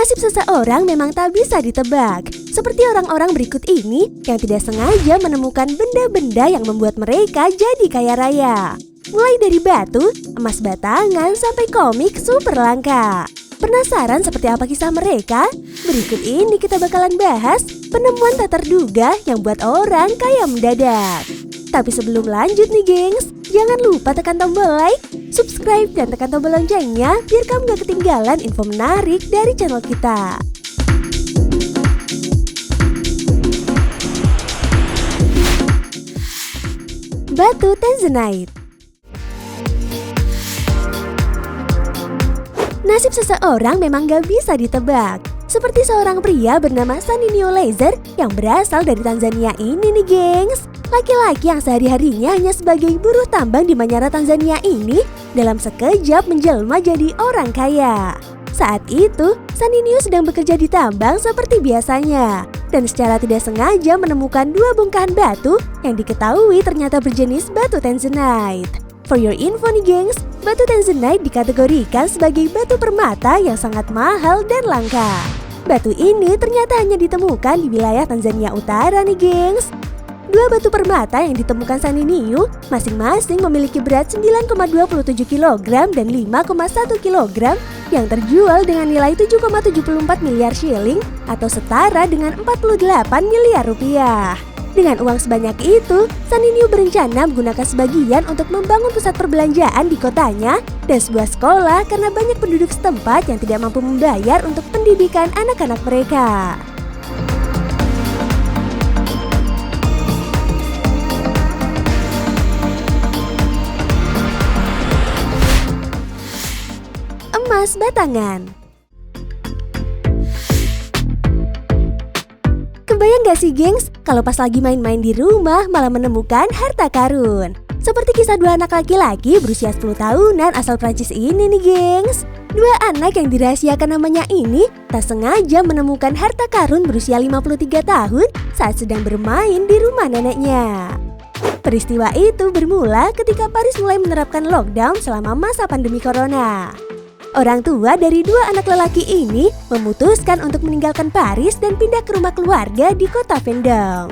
Nasib seseorang memang tak bisa ditebak. Seperti orang-orang berikut ini yang tidak sengaja menemukan benda-benda yang membuat mereka jadi kaya raya. Mulai dari batu, emas batangan, sampai komik super langka. Penasaran seperti apa kisah mereka? Berikut ini kita bakalan bahas penemuan tak terduga yang buat orang kaya mendadak. Tapi sebelum lanjut nih gengs, jangan lupa tekan tombol like, subscribe, dan tekan tombol loncengnya biar kamu gak ketinggalan info menarik dari channel kita. Batu Tanzanite. Nasib seseorang memang gak bisa ditebak. Seperti seorang pria bernama Saninio Lazer yang berasal dari Tanzania ini nih gengs. Laki-laki yang sehari-harinya hanya sebagai buruh tambang di Manyara, Tanzania ini dalam sekejap menjelma jadi orang kaya. Saat itu, Saninio sedang bekerja di tambang seperti biasanya dan secara tidak sengaja menemukan dua bongkahan batu yang diketahui ternyata berjenis batu Tanzanite. For your info nih gengs, batu Tanzanite dikategorikan sebagai batu permata yang sangat mahal dan langka. Batu ini ternyata hanya ditemukan di wilayah Tanzania Utara nih gengs. Dua batu permata yang ditemukan Saninio masing-masing memiliki berat 9,27 kg dan 5,1 kg yang terjual dengan nilai 7,74 miliar shilling atau setara dengan 48 miliar rupiah. Dengan uang sebanyak itu, Saninio berencana menggunakan sebagian untuk membangun pusat perbelanjaan di kotanya dan sebuah sekolah karena banyak penduduk setempat yang tidak mampu membayar untuk pendidikan anak-anak mereka. Emas batangan. Kebayang gak sih gengs, kalau pas lagi main-main di rumah malah menemukan harta karun? Seperti kisah dua anak laki-laki berusia 10 tahunan asal Prancis ini nih gengs. Dua anak yang dirahasiakan namanya ini tak sengaja menemukan harta karun berusia 53 tahun saat sedang bermain di rumah neneknya. Peristiwa itu bermula ketika Paris mulai menerapkan lockdown selama masa pandemi corona. Orang tua dari dua anak lelaki ini memutuskan untuk meninggalkan Paris dan pindah ke rumah keluarga di kota Vendôme.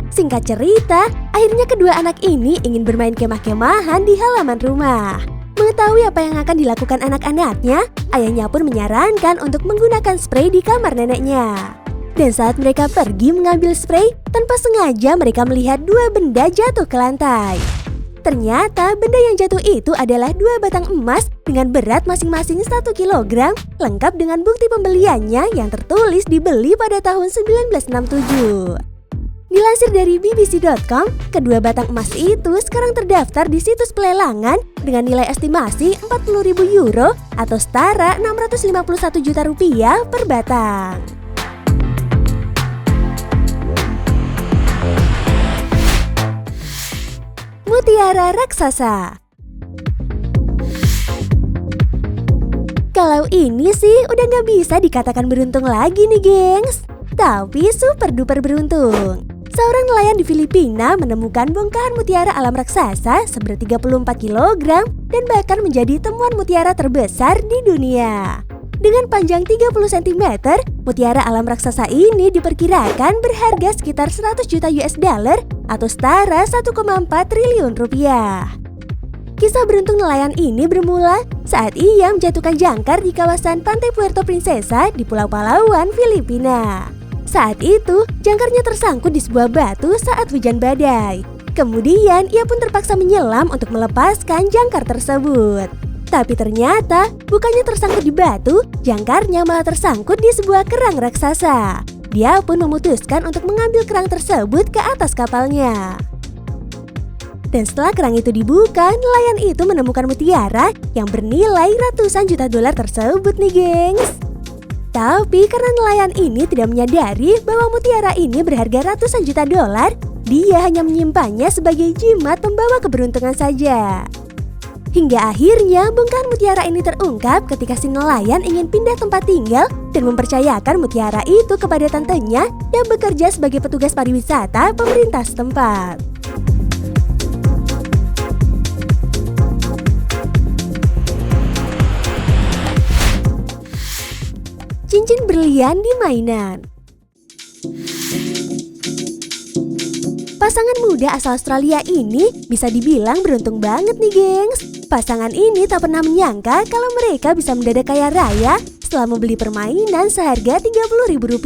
Singkat cerita, akhirnya kedua anak ini ingin bermain kemah-kemahan di halaman rumah. Mengetahui apa yang akan dilakukan anak-anaknya, ayahnya pun menyarankan untuk menggunakan spray di kamar neneknya. Dan saat mereka pergi mengambil spray, tanpa sengaja mereka melihat dua benda jatuh ke lantai. Ternyata benda yang jatuh itu adalah dua batang emas dengan berat masing-masing 1 kg, lengkap dengan bukti pembeliannya yang tertulis dibeli pada tahun 1967. Dilansir dari BBC.com, kedua batang emas itu sekarang terdaftar di situs pelelangan dengan nilai estimasi 40.000 euro atau setara 651 juta rupiah per batang. Mutiara raksasa. Kalau ini sih udah gak bisa dikatakan beruntung lagi nih gengs, tapi super duper beruntung. Seorang nelayan di Filipina menemukan bongkahan mutiara alam raksasa seberat 34 kg dan bahkan menjadi temuan mutiara terbesar di dunia. Dengan panjang 30 cm, mutiara alam raksasa ini diperkirakan berharga sekitar 100 juta US dollar atau setara 1,4 triliun rupiah. Kisah beruntung nelayan ini bermula saat ia menjatuhkan jangkar di kawasan pantai Puerto Princesa di Pulau Palawan, Filipina. Saat itu, jangkarnya tersangkut di sebuah batu saat hujan badai. Kemudian, ia pun terpaksa menyelam untuk melepaskan jangkar tersebut. Tapi ternyata, bukannya tersangkut di batu, jangkarnya malah tersangkut di sebuah kerang raksasa. Dia pun memutuskan untuk mengambil kerang tersebut ke atas kapalnya. Dan setelah kerang itu dibuka, nelayan itu menemukan mutiara yang bernilai ratusan juta dolar tersebut nih gengs. Tapi karena nelayan ini tidak menyadari bahwa mutiara ini berharga ratusan juta dolar, dia hanya menyimpannya sebagai jimat pembawa keberuntungan saja. Hingga akhirnya bongkahan mutiara ini terungkap ketika si nelayan ingin pindah tempat tinggal dan mempercayakan mutiara itu kepada tantenya yang bekerja sebagai petugas pariwisata pemerintah setempat. cincin berlian di mainan. Pasangan muda asal Australia ini bisa dibilang beruntung banget nih gengs. Pasangan ini tak pernah menyangka kalau mereka bisa mendadak kaya raya setelah membeli permainan seharga Rp30.000.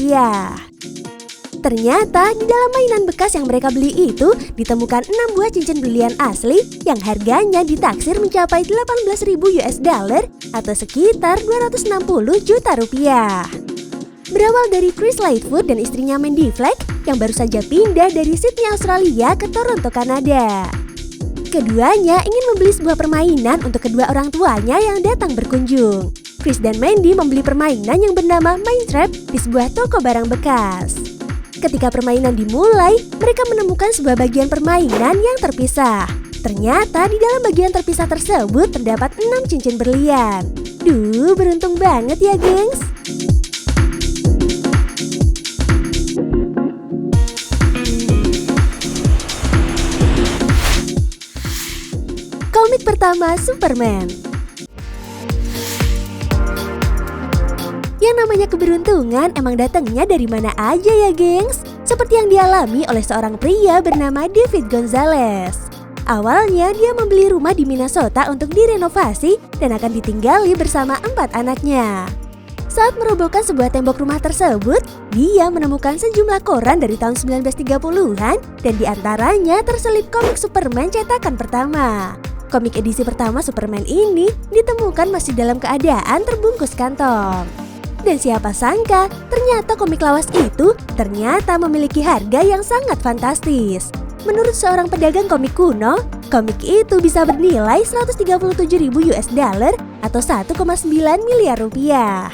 Ternyata di dalam mainan bekas yang mereka beli itu ditemukan 6 buah cincin berlian asli yang harganya ditaksir mencapai $18.000 atau sekitar Rp260 juta. Berawal dari Chris Lightfoot dan istrinya Mandy Fleck yang baru saja pindah dari Sydney, Australia ke Toronto, Kanada. Keduanya ingin membeli sebuah permainan untuk kedua orang tuanya yang datang berkunjung. Chris dan Mandy membeli permainan yang bernama Mine Trap di sebuah toko barang bekas. Ketika permainan dimulai, mereka menemukan sebuah bagian permainan yang terpisah. Ternyata di dalam bagian terpisah tersebut terdapat 6 cincin berlian. Duh, beruntung banget ya gengs. Komik pertama Superman. Yang namanya keberuntungan emang datangnya dari mana aja ya gengs? Seperti yang dialami oleh seorang pria bernama David Gonzalez. Awalnya dia membeli rumah di Minnesota untuk direnovasi dan akan ditinggali bersama 4 anaknya. Saat merobohkan sebuah tembok rumah tersebut, dia menemukan sejumlah koran dari tahun 1930-an dan diantaranya terselip komik Superman cetakan pertama. Komik edisi pertama Superman ini ditemukan masih dalam keadaan terbungkus kantong. Dan siapa sangka, ternyata komik lawas itu ternyata memiliki harga yang sangat fantastis. Menurut seorang pedagang komik kuno, komik itu bisa bernilai $137.000 atau 1,9 miliar rupiah.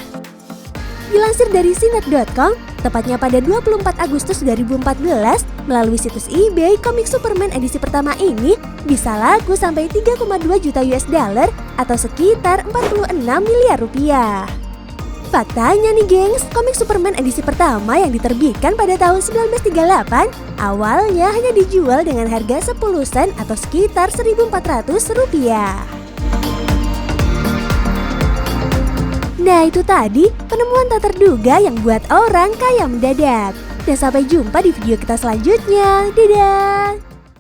Dilansir dari CNET.com, tepatnya pada 24 Agustus 2014, melalui situs eBay, komik Superman edisi pertama ini bisa laku sampai $3,2 juta atau sekitar 46 miliar rupiah. Faktanya nih gengs, komik Superman edisi pertama yang diterbitkan pada tahun 1938 awalnya hanya dijual dengan harga 10 sen atau sekitar Rp1.400. Nah itu tadi penemuan tak terduga yang buat orang kaya mendadak. Dan sampai jumpa di video kita selanjutnya. Dadah!